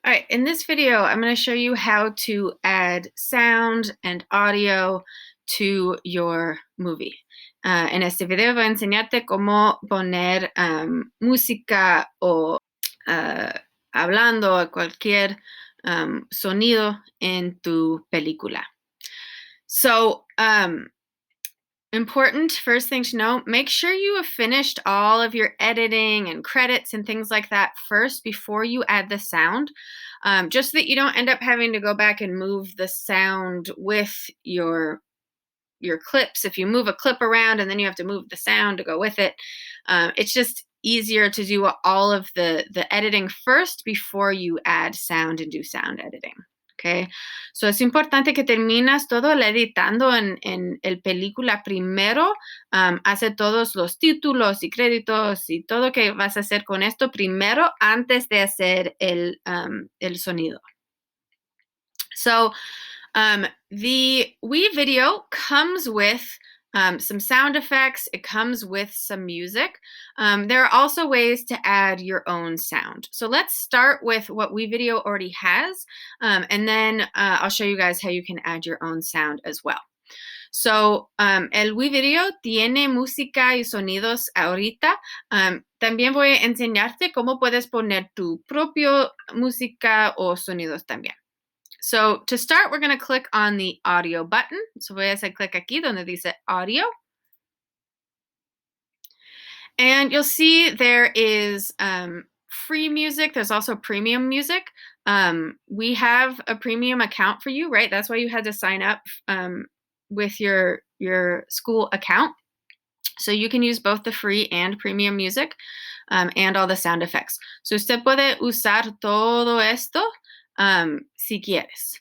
All right, in this video, I'm going to show you how to add sound and audio to your movie. En este video voy a enseñarte cómo poner música o hablando o cualquier sonido en tu película. So, important first thing to know, make sure you have finished all of your editing and credits and things like that first before you add the sound, just so that you don't end up having to go back and move the sound with your clips. If you move a clip around and then you have to move the sound to go with it, it's just easier to do all of the editing first before you add sound and do sound editing. Okay, so es importante que terminas todo el editando en el película primero. Hace todos los títulos y créditos y todo que vas a hacer con esto primero antes de hacer el sonido. So the WeVideo comes with some sound effects. It comes with some music. There are also ways to add your own sound. So let's start with what WeVideo already has, and then I'll show you guys how you can add your own sound as well. So, el WeVideo tiene música y sonidos ahorita. También voy a enseñarte cómo puedes poner tu propio música o sonidos también. So to start, we're going to click on the audio button. So voy a hacer clic aquí donde dice audio. And you'll see there is free music. There's also premium music. We have a premium account for you, right? That's why you had to sign up with your school account. So you can use both the free and premium music and all the sound effects. So usted puede usar todo esto si quieres.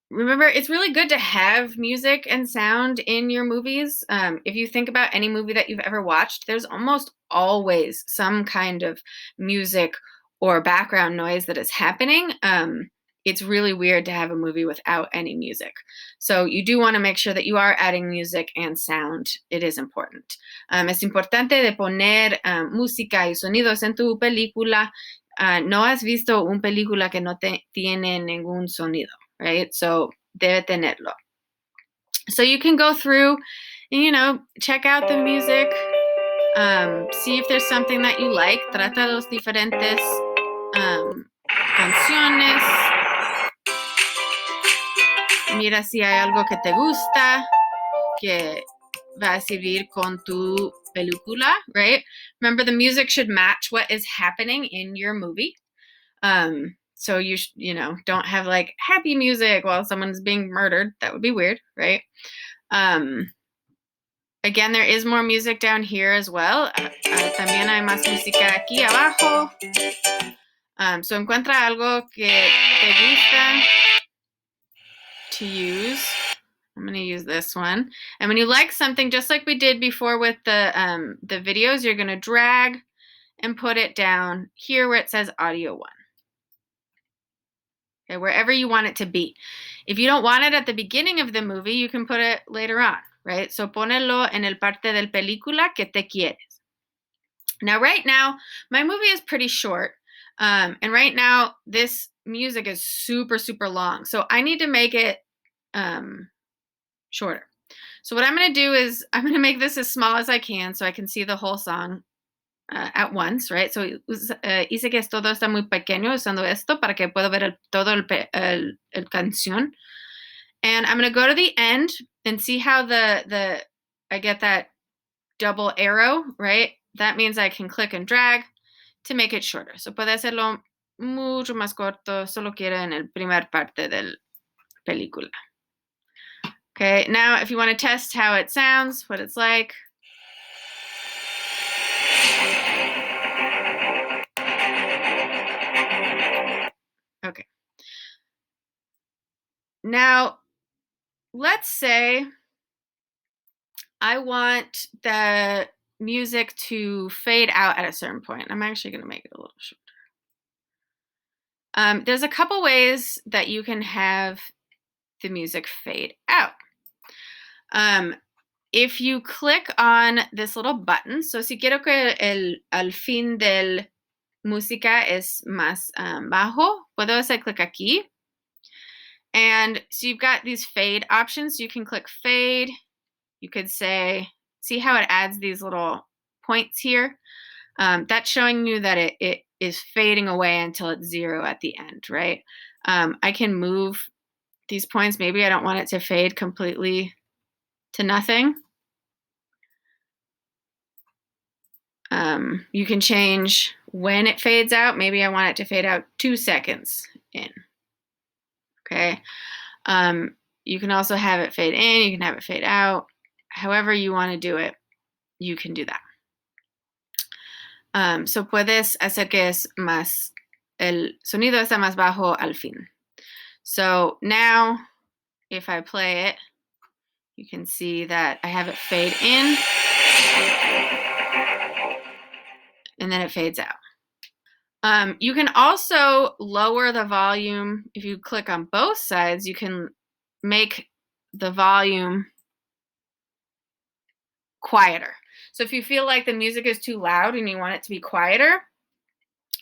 Remember, it's really good to have music and sound in your movies. If you think about any movie that you've ever watched, there's almost always some kind of music or background noise that is happening. It's really weird to have a movie without any music. So you do want to make sure that you are adding music and sound. It is important. Es importante de poner música y sonidos en tu película. No has visto una película que no tiene ningún sonido, right? So debe tenerlo. So you can go through and, check out the music, see if there's something that you like. Trata los diferentes canciones. Mira si hay algo que te gusta, que va a servir con tu película, right? Remember, the music should match what is happening in your movie. So you don't have like happy music while someone's being murdered. That would be weird, right? Again, there is more music down here as well. También hay más música aquí abajo. So encuentra algo que te gusta to use. I'm going to use this one. And when you like something, just like we did before with the videos, you're going to drag and put it down here where it says audio 1. Okay, wherever you want it to be. If you don't want it at the beginning of the movie, you can put it later on, right? So ponelo en el parte del película que te quieres. Now, right now, my movie is pretty short. And right now, this music is super, super long. So I need to make it shorter. So what I'm going to do is I'm going to make this as small as I can so I can see the whole song at once, right? So hice que todo está muy pequeño usando esto para que pueda ver todo el canción. And I'm going to go to the end and see how I get that double arrow, right? That means I can click and drag to make it shorter. So puede hacerlo mucho más corto, solo quiero en el primer parte del película. Okay, now if you want to test how it sounds, what it's like. Okay. Now, let's say I want the music to fade out at a certain point. I'm actually going to make it a little shorter. There's a couple ways that you can have the music fade out. If you click on this little button, so si quiero que al fin del música es más bajo, puedo hacer clic aquí. And so you've got these fade options. You can click fade. You could say, see how it adds these little points here? That's showing you that it is fading away until it's 0 at the end, right? I can move these points. Maybe I don't want it to fade completely to nothing. You can change when it fades out. Maybe I want it to fade out 2 seconds in. Okay. You can also have it fade in. You can have it fade out. However you want to do it, you can do that. So puedes hacer que es más, el sonido está más bajo al fin. So now, if I play it, you can see that I have it fade in, and then it fades out. You can also lower the volume. If you click on both sides, you can make the volume quieter. So if you feel like the music is too loud and you want it to be quieter,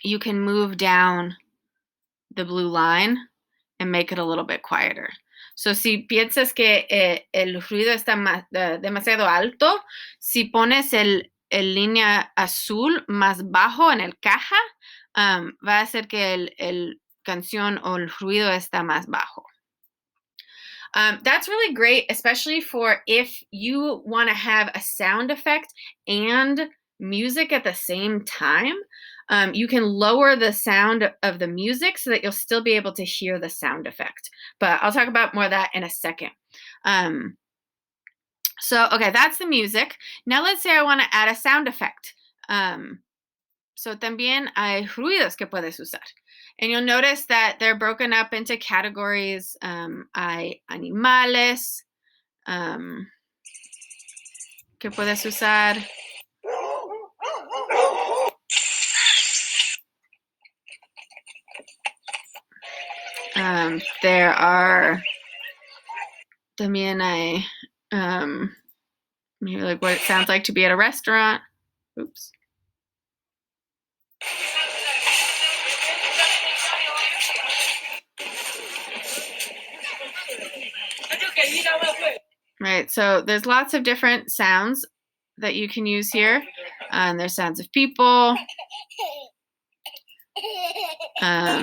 you can move down the blue line and make it a little bit quieter. So si piensas que el ruido está demasiado alto, si pones el línea azul más bajo en el caja, va a hacer que el canción o el ruido está más bajo. That's really great, especially for if you want to have a sound effect and music at the same time. You can lower the sound of the music so that you'll still be able to hear the sound effect. But I'll talk about more of that in a second. So, okay, that's the music. Now let's say I want to add a sound effect. So también hay ruidos que puedes usar. And you'll notice that they're broken up into categories. Hay animales que puedes usar. There are también hay maybe like what it sounds like to be at a restaurant. Oops. Right, so there's lots of different sounds that you can use here. There's sounds of people. Right.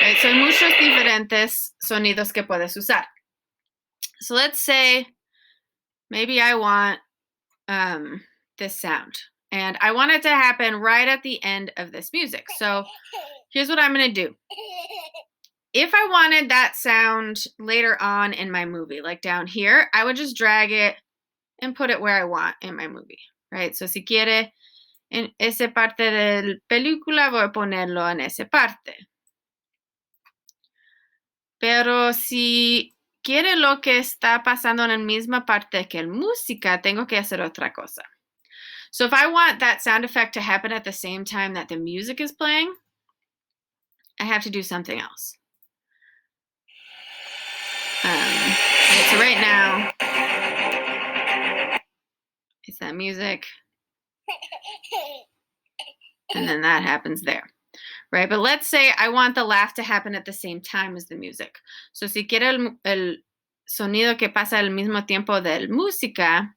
Right, so hay muchos diferentes sonidos que puedes usar. So let's say maybe I want this sound. And I want it to happen right at the end of this music. So here's what I'm going to do. If I wanted that sound later on in my movie, like down here, I would just drag it and put it where I want in my movie, right? So si quiere en esa parte de la película, voy a ponerlo en esa parte. Pero si quiere lo que está pasando en la misma parte que la música, tengo que hacer otra cosa. So if I want that sound effect to happen at the same time that the music is playing, I have to do something else. Right, so right now, it's that music. And then that happens there. Right, but let's say I want the laugh to happen at the same time as the music. So si quiero el sonido que pasa al mismo tiempo de la música,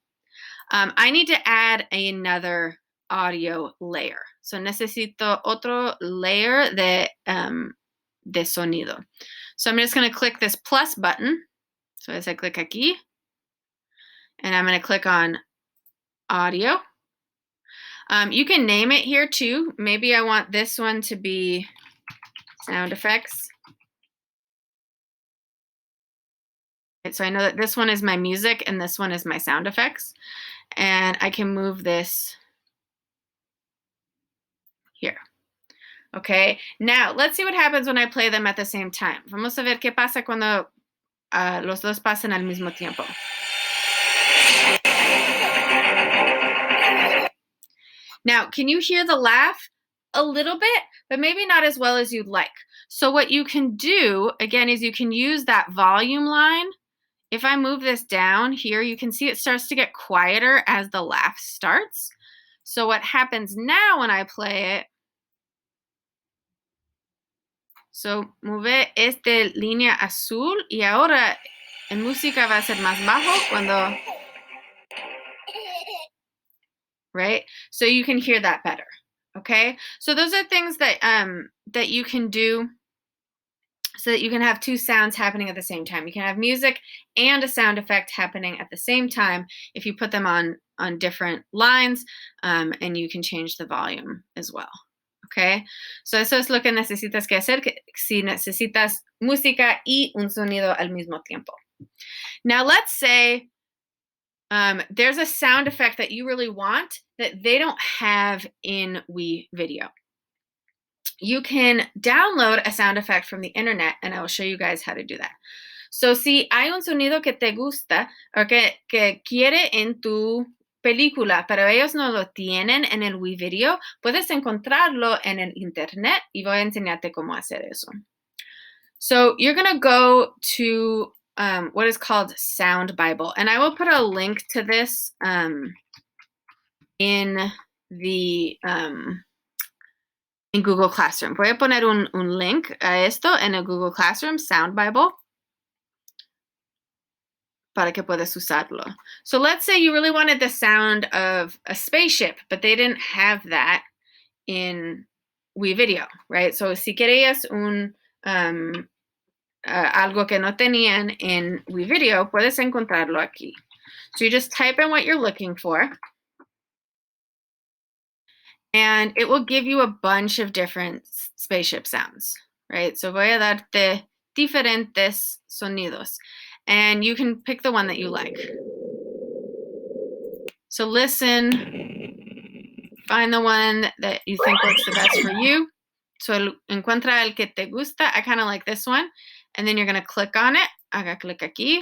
I need to add another audio layer. So necesito otro layer de sonido. So I'm just going to click this plus button. So as I click aquí, and I'm going to click on audio. You can name it here too. Maybe I want this one to be sound effects. So I know that this one is my music and this one is my sound effects. And I can move this here. Okay, now let's see what happens when I play them at the same time. Vamos a ver qué pasa cuando los dos pasan al mismo tiempo. Now, can you hear the laugh? A little bit, but maybe not as well as you'd like. So what you can do, again, is you can use that volume line if I move this down here, you can see it starts to get quieter as the laugh starts. So what happens now when I play it, so move este línea azul y ahora en música va a ser más bajo cuando, right? So you can hear that better, okay? So those are things that, that you can do so that you can have two sounds happening at the same time. You can have music and a sound effect happening at the same time if you put them on different lines, and you can change the volume as well. Okay, so eso es lo que necesitas que hacer si necesitas música y un sonido al mismo tiempo. Now let's say there's a sound effect that you really want that they don't have in WeVideo. You can download a sound effect from the internet, and I will show you guys how to do that. So si hay un sonido que te gusta o que quiere en tu película, pero ellos no lo tienen en el WeVideo, puedes encontrarlo en el internet y voy a enseñarte cómo hacer eso. So you're going to go to what is called Sound Bible, and I will put a link to this in the in Google Classroom. Voy a poner un link a esto en el Google Classroom, Sound Bible, para que puedas usarlo. So let's say you really wanted the sound of a spaceship, but they didn't have that in WeVideo, right? So si querías algo que no tenían en WeVideo, puedes encontrarlo aquí. So you just type in what you're looking for, and it will give you a bunch of different spaceship sounds, right? So voy a darte diferentes sonidos, and you can pick the one that you like. So listen, find the one that you think works the best for you. So encuentra el que te gusta. I kind of like this one. And then you're going to click on it. Haga clic aquí.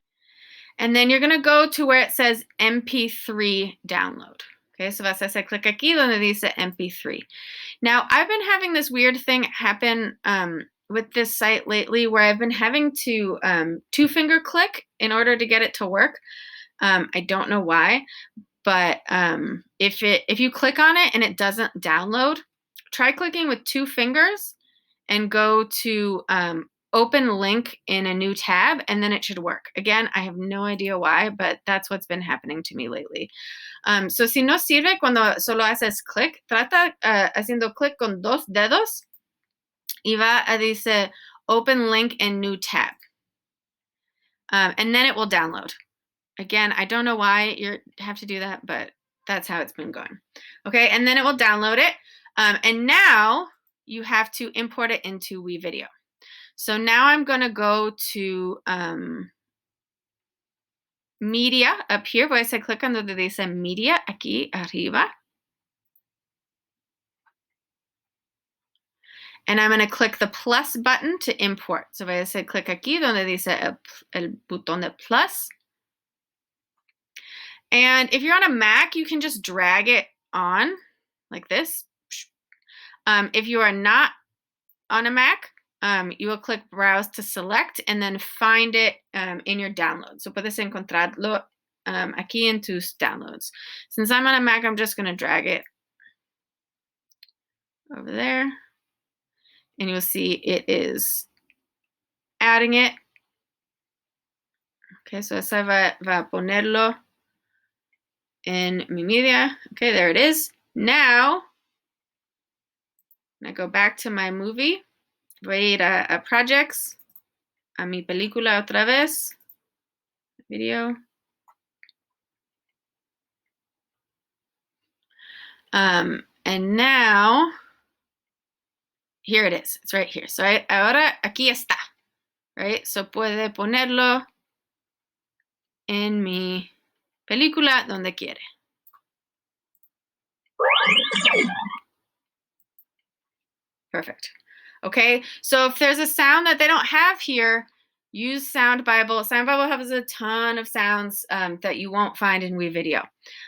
And then you're going to go to where it says MP3 download. Okay, so vas a hacer clic aquí donde dice MP3. Now, I've been having this weird thing happen with this site lately where I've been having to two-finger click in order to get it to work. I don't know why, but if you click on it and it doesn't download, try clicking with two fingers and go to open link in a new tab, and then it should work. Again, I have no idea why, but that's what's been happening to me lately. So si no sirve cuando solo haces clic, trata haciendo clic con dos dedos y va a dice open link in new tab. And then it will download. Again, I don't know why you have to do that, but that's how it's been going. Okay, and then it will download it. And now you have to import it into WeVideo. So now I'm going to go to media up here. Voy a hacer clic en donde dice media aquí arriba. And I'm going to click the plus button to import. So voy a hacer clic aquí donde dice el botón de plus. And if you're on a Mac, you can just drag it on like this. If you are not on a Mac, you will click browse to select and then find it in your downloads. So puedes encontrarlo aquí en tus downloads. Since I'm on a Mac, I'm just going to drag it over there. And you'll see it is adding it. Okay, so esa va a ponerlo in mi media. Okay, there it is. Now, I go back to my movie. Voy a ir a projects, a mi película otra vez, video. And now, here it is. It's right here. So ahora aquí está, right? So puede ponerlo en mi película donde quiere. Perfect. Okay, so if there's a sound that they don't have here, use Sound Bible. Sound Bible has a ton of sounds that you won't find in WeVideo.